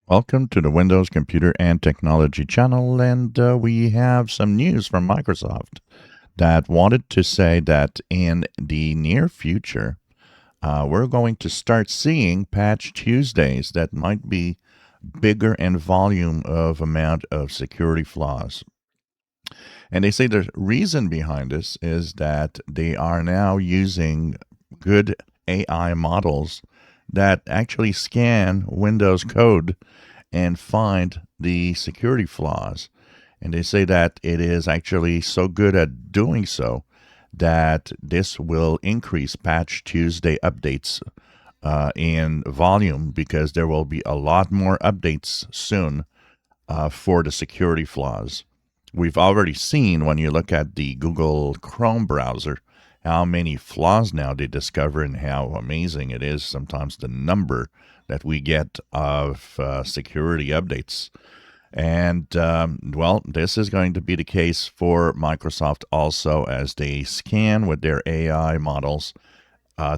Welcome to the Windows Computer and Technology channel, and we have some news from Microsoft that wanted to say that in the near future, we're going to start seeing Patch Tuesdays that might be bigger in volume of amount of security flaws. And they say the reason behind this is that they are now using good AI models that actually scan Windows code and find the security flaws. And they say that it is actually so good at doing so that this will increase Patch Tuesday updates in volume because there will be a lot more updates soon for the security flaws. We've already seen when you look at the Google Chrome browser how many flaws now they discover and how amazing it is sometimes the number that we get of security updates. And well, this is going to be the case for Microsoft also as they scan with their AI models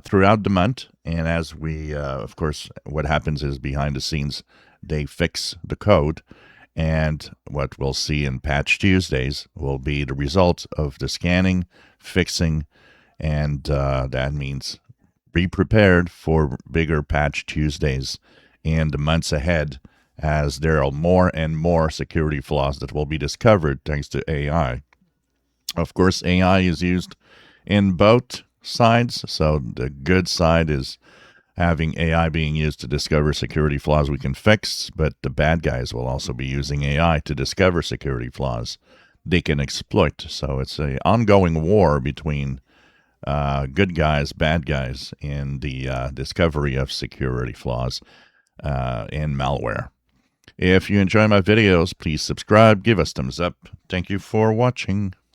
throughout the month. And as we, of course, what happens is behind the scenes, they fix the code. And what we'll see in Patch Tuesdays will be the result of the scanning, fixing, and that means be prepared for bigger Patch Tuesdays in the months ahead as there are more and more security flaws that will be discovered thanks to AI. Of course, AI is used in both sides. So the good side is having AI being used to discover security flaws we can fix, but the bad guys will also be using AI to discover security flaws they can exploit. So it's an ongoing war between good guys, bad guys in the discovery of security flaws in malware. If you enjoy my videos, please subscribe, give us thumbs up. Thank you for watching.